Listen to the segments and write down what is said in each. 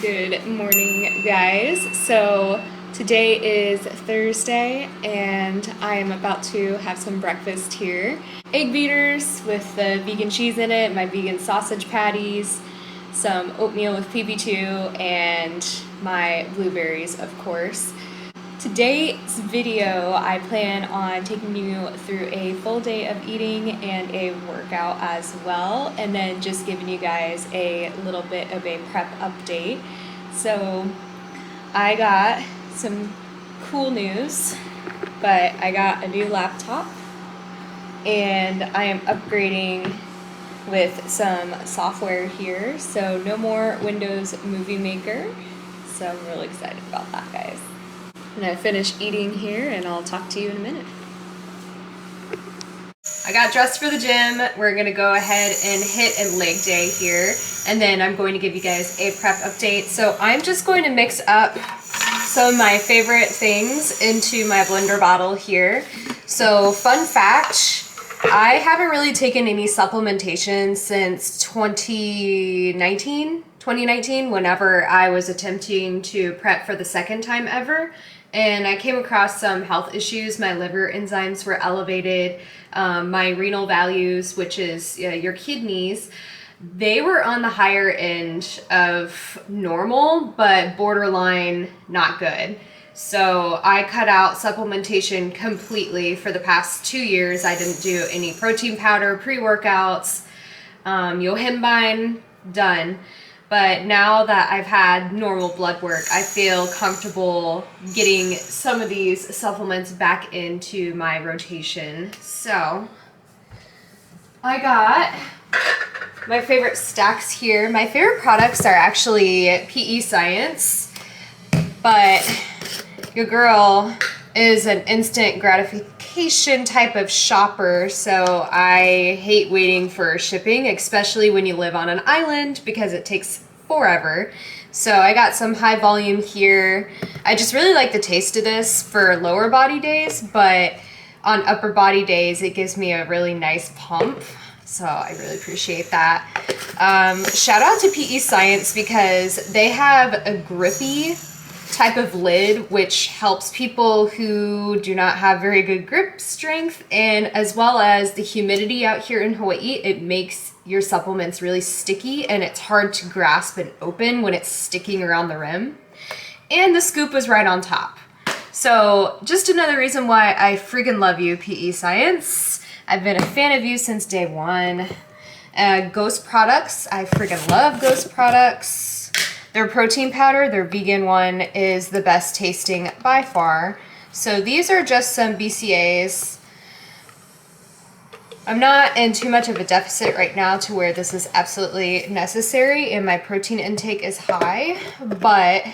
Good morning, guys. So today is Thursday and I am about to have some breakfast here. Egg beaters with the vegan cheese in it, my vegan sausage patties, some oatmeal with PB2, and my blueberries, of course. Today's video, I plan on taking you through a full day of eating and a workout as well, and then just giving you guys a little bit of a prep update. So I got some cool news, but I got a new laptop and I am upgrading with some software here. So no more Windows Movie Maker. So I'm really excited about that, guys. And I finished eating here and I'll talk to you in a minute. I got dressed for the gym. We're gonna go ahead and hit a leg day here, and then I'm going to give you guys a prep update. So I'm just going to mix up some of my favorite things into my blender bottle here. So fun fact, I haven't really taken any supplementation since 2019, whenever I was attempting to prep for the second time ever. And I came across some health issues. My liver enzymes were elevated. My renal values, which is your kidneys, they were on the higher end of normal, but borderline not good. So I cut out supplementation completely for the past 2 years. I didn't do any protein powder, pre-workouts, yohimbine, done. But now that I've had normal blood work, I feel comfortable getting some of these supplements back into my rotation. So I got my favorite stacks here. My favorite products are actually PE Science, but your girl is an instant gratification type of shopper, so I hate waiting for shipping, especially when you live on an island, because it takes forever. So I got some high volume here. I just really like the taste of this for lower body days, but on upper body days it gives me a really nice pump, so I really appreciate that. Shout out to PE Science because they have a grippy type of lid which helps people who do not have very good grip strength, and as well as the humidity out here in Hawaii, it makes your supplements really sticky and it's hard to grasp and open when it's sticking around the rim. And the scoop was right on top. So just another reason why I freaking love you, PE Science. I've been a fan of you since day one. Ghost products, I freaking love Ghost products. Their protein powder, their vegan one, is the best tasting by far. So these are just some BCAAs. I'm not in too much of a deficit right now to where this is absolutely necessary, and my protein intake is high, but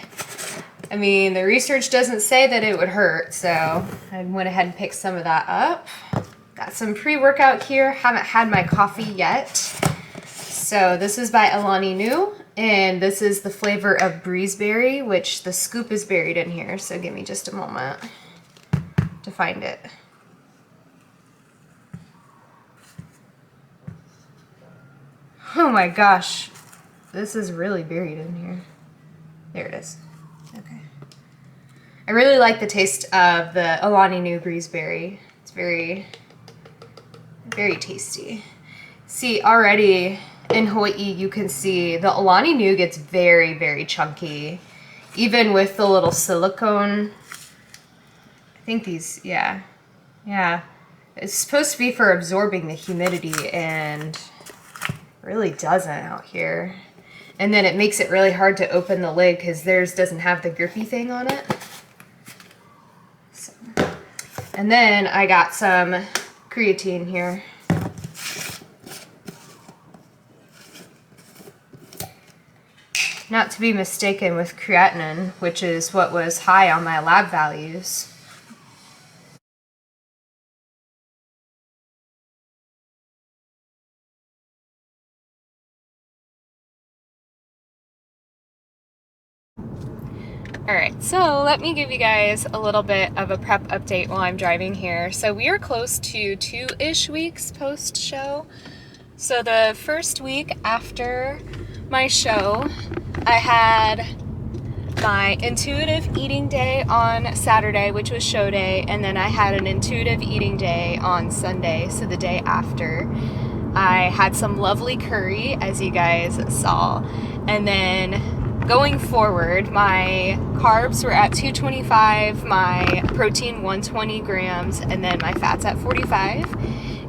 I mean, the research doesn't say that it would hurt, so I went ahead and picked some of that up. Got some pre-workout here, haven't had my coffee yet. So this is by Alani Nu, and this is the flavor of breezeberry, which the scoop is buried in here, so give me just a moment to find it. Oh my gosh, this is really buried in here. There it is. Okay. I really like the taste of the Alani Nu breezeberry. It's very, very tasty. See, already in Hawaii, you can see the Alani Nu gets very, very chunky. Even with the little silicone. I think these, yeah. It's supposed to be for absorbing the humidity, and really doesn't out here. And then it makes it really hard to open the lid because theirs doesn't have the grippy thing on it. So. And then I got some creatine here. Not to be mistaken with creatinine, which is what was high on my lab values. Alright, so let me give you guys a little bit of a prep update while I'm driving here. So we are close to 2-ish weeks post-show. So the first week after my show, I had my intuitive eating day on Saturday, which was show day, and then I had an intuitive eating day on Sunday, so the day after. I had some lovely curry, as you guys saw, and then going forward, my carbs were at 225, my protein 120 grams, and then my fats at 45.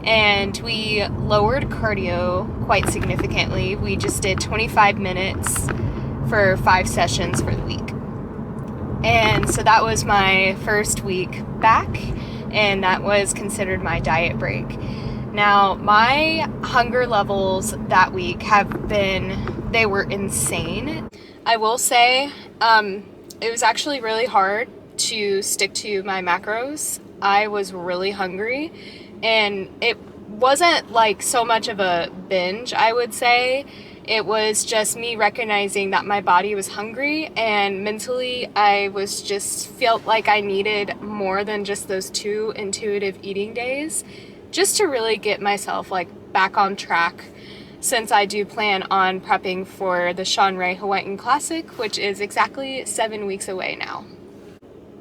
And we lowered cardio quite significantly. We just did 25 minutes for 5 sessions for the week. And so that was my first week back, and that was considered my diet break. Now, my hunger levels that week they were insane. I will say, it was actually really hard to stick to my macros. I was really hungry, and it wasn't like so much of a binge, I would say. It was just me recognizing that my body was hungry, and mentally I was just felt like I needed more than just those 2 intuitive eating days just to really get myself like back on track, since I do plan on prepping for the Shawn Hawaiian Classic, which is exactly 7 weeks away now.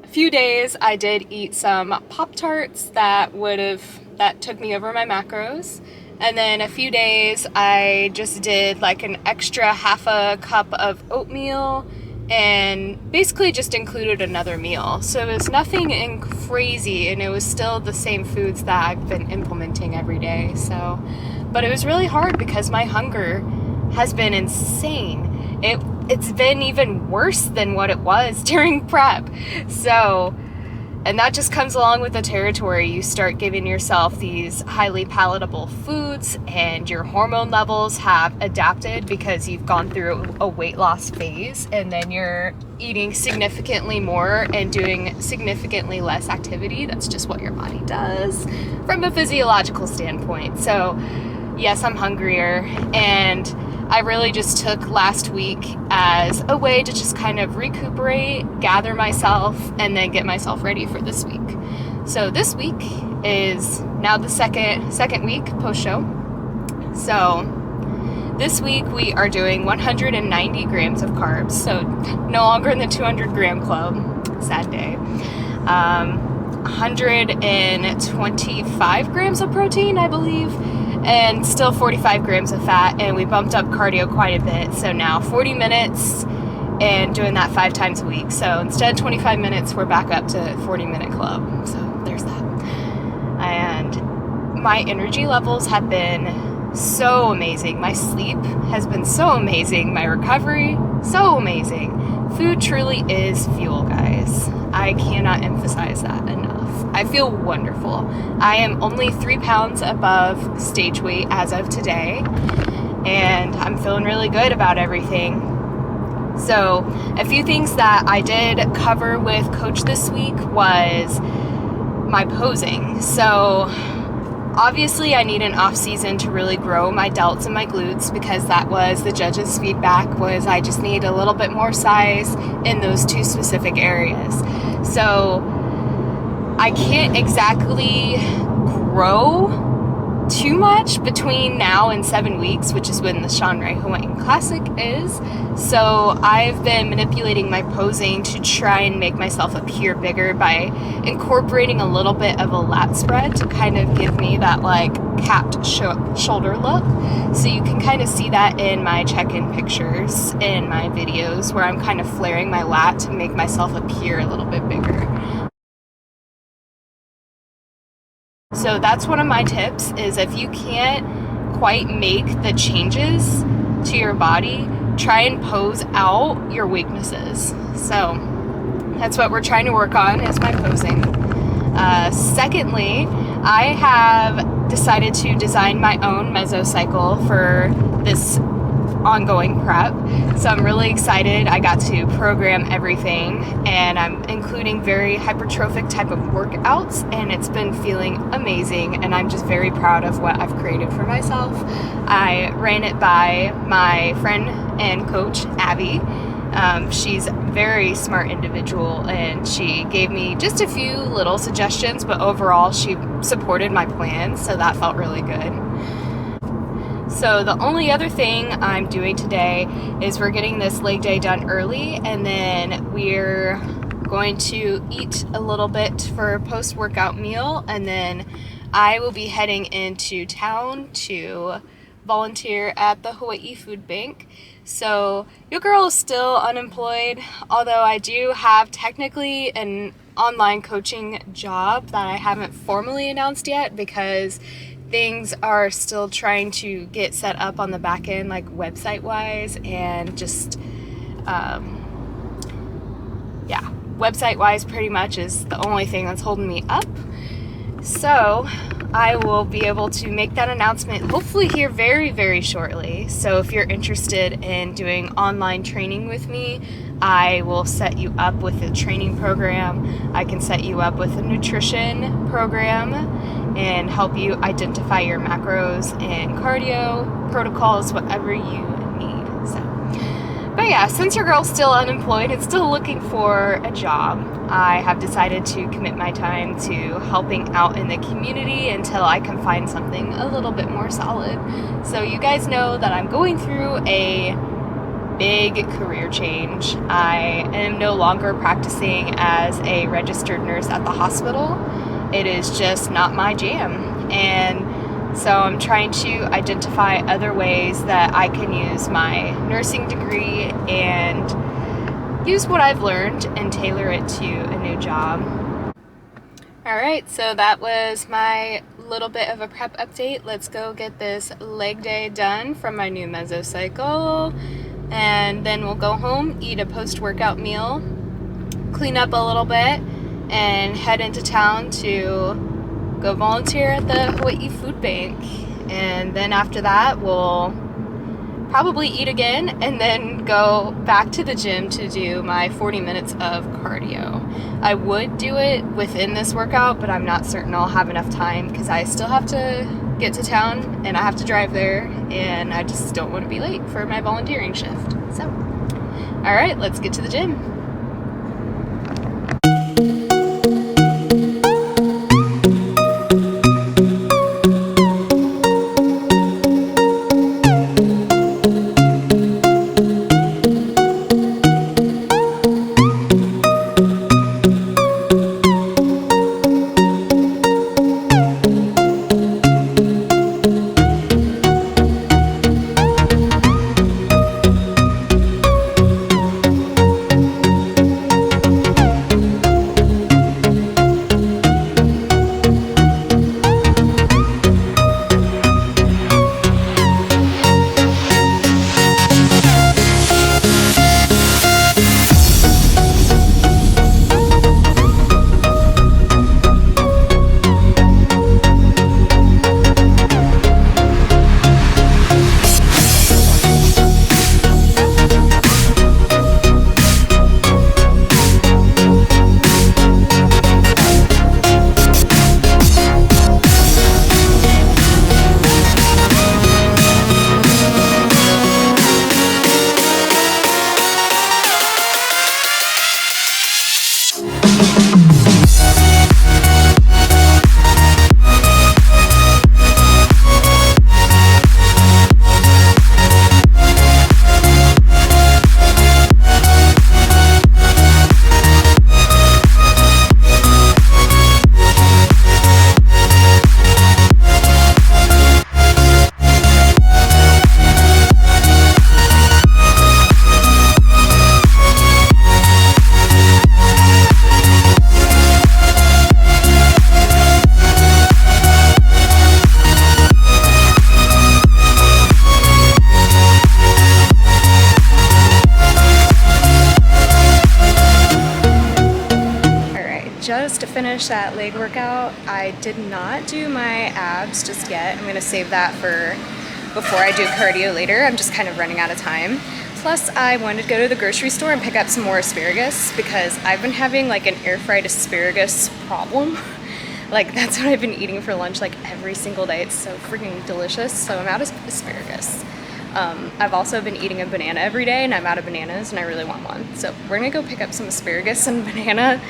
A few days I did eat some Pop-Tarts that took me over my macros. And then a few days I just did like an extra half a cup of oatmeal and basically just included another meal. So it was nothing crazy, and it was still the same foods that I've been implementing every day. But it was really hard because my hunger has been insane. It's been even worse than what it was during prep. And that just comes along with the territory. You start giving yourself these highly palatable foods, and your hormone levels have adapted because you've gone through a weight loss phase, and then you're eating significantly more and doing significantly less activity. That's just what your body does from a physiological standpoint. So yes, I'm hungrier, and I really just took last week as a way to just kind of recuperate, gather myself, and then get myself ready for this week. So this week is now the second week post-show. So this week we are doing 190 grams of carbs, so no longer in the 200 gram club, sad day. 125 grams of protein, I believe, and still 45 grams of fat, and we bumped up cardio quite a bit. So now 40 minutes and doing that 5 times a week. So instead of 25 minutes, we're back up to 40-minute club. So there's that. And my energy levels have been so amazing. My sleep has been so amazing. My recovery, so amazing. Food truly is fuel, guys. I cannot emphasize that enough. I feel wonderful. I am only 3 pounds above stage weight as of today, and I'm feeling really good about everything. So a few things that I did cover with Coach this week was my posing. So obviously I need an off season to really grow my delts and my glutes, because that was the judges' feedback, was I just need a little bit more size in those 2 specific areas. So I can't exactly grow too much between now and 7 weeks, which is when the Shawn Hawaiian Classic is. So I've been manipulating my posing to try and make myself appear bigger by incorporating a little bit of a lat spread to kind of give me that like capped shoulder look. So you can kind of see that in my check-in pictures in my videos, where I'm kind of flaring my lat to make myself appear a little bit bigger. So that's one of my tips, is if you can't quite make the changes to your body, try and pose out your weaknesses. So that's what we're trying to work on, is my posing. Secondly, I have decided to design my own mesocycle for this ongoing prep. So I'm really excited. I got to program everything, and I'm including very hypertrophic type of workouts, and it's been feeling amazing, and I'm just very proud of what I've created for myself. I ran it by my friend and coach, Abby. She's a very smart individual, and she gave me just a few little suggestions, but overall she supported my plan, so that felt really good. So the only other thing I'm doing today is we're getting this leg day done early, and then we're going to eat a little bit for a post-workout meal, and then I will be heading into town to volunteer at the Hawaii Food Bank. So your girl is still unemployed, although I do have technically an online coaching job that I haven't formally announced yet because things are still trying to get set up on the back end, like website wise, and just website wise pretty much is the only thing that's holding me up. So I will be able to make that announcement hopefully here very, very shortly. So if you're interested in doing online training with me, I will set you up with a training program. I can set you up with a nutrition program and help you identify your macros and cardio protocols, whatever you need. But yeah, since your girl's still unemployed and still looking for a job, I have decided to commit my time to helping out in the community until I can find something a little bit more solid. So you guys know that I'm going through a big career change. I am no longer practicing as a registered nurse at the hospital. It is just not my jam. And so I'm trying to identify other ways that I can use my nursing degree and use what I've learned and tailor it to a new job. Alright, so that was my little bit of a prep update. Let's go get this leg day done from my new mesocycle, and then we'll go home, eat a post-workout meal, clean up a little bit, and head into town to go volunteer at the Hawaii Food Bank. And then after that, we'll probably eat again and then go back to the gym to do my 40 minutes of cardio. I would do it within this workout, but I'm not certain I'll have enough time because I still have to get to town and I have to drive there, and I just don't want to be late for my volunteering shift. So, all right, let's get to the gym. Just to finish that leg workout, I did not do my abs just yet. I'm gonna save that for before I do cardio later. I'm just kind of running out of time. Plus, I wanted to go to the grocery store and pick up some more asparagus because I've been having like an air fried asparagus problem. Like that's what I've been eating for lunch like every single day. It's so freaking delicious. So I'm out of asparagus. I've also been eating a banana every day and I'm out of bananas and I really want one. So we're gonna go pick up some asparagus and banana,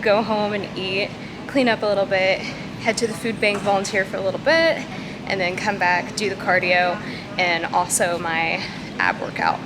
go home and eat, clean up a little bit, head to the food bank, volunteer for a little bit, and then come back, do the cardio, and also my ab workout.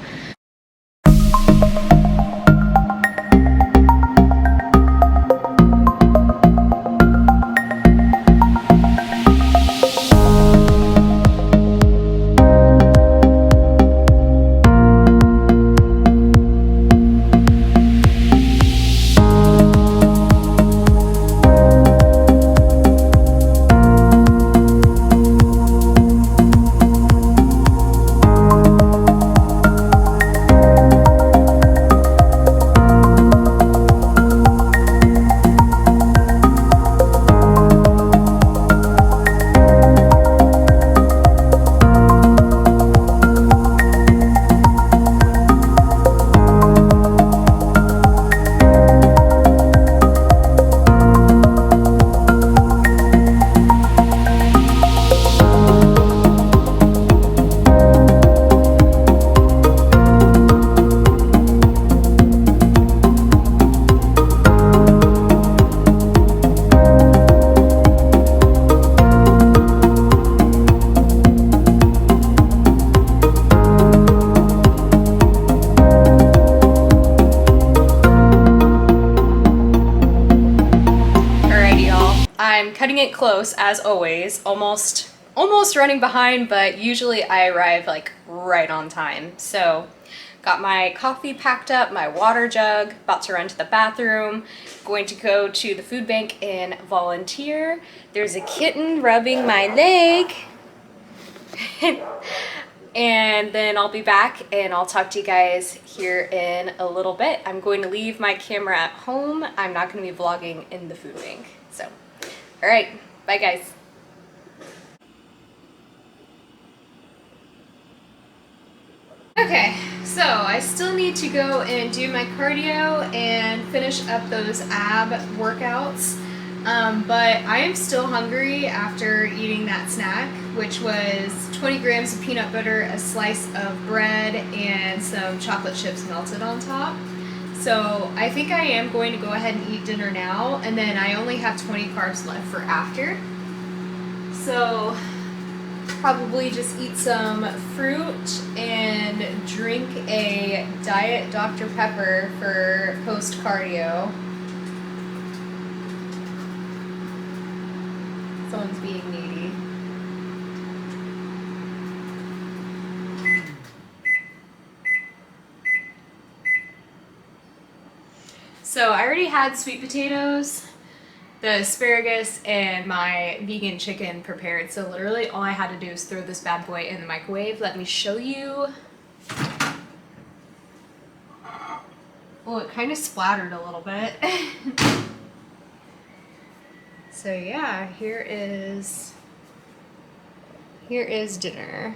I'm cutting it close as always, almost running behind, but usually I arrive like right on time. So got my coffee packed up, my water jug, about to run to the bathroom, going to go to the food bank and volunteer. There's a kitten rubbing my leg. And then I'll be back and I'll talk to you guys here in a little bit. I'm going to leave my camera at home. I'm not going to be vlogging in the food bank. So, all right, bye guys. Okay, so I still need to go and do my cardio and finish up those ab workouts. But I am still hungry after eating that snack, which was 20 grams of peanut butter, a slice of bread, and some chocolate chips melted on top. So I think I am going to go ahead and eat dinner now, and then I only have 20 carbs left for after. So probably just eat some fruit and drink a Diet Dr. Pepper for post-cardio. Someone's being needy. So I already had sweet potatoes, the asparagus, and my vegan chicken prepared. So literally all I had to do is throw this bad boy in the microwave. Let me show you. Well, it kind of splattered a little bit. So yeah, here is dinner.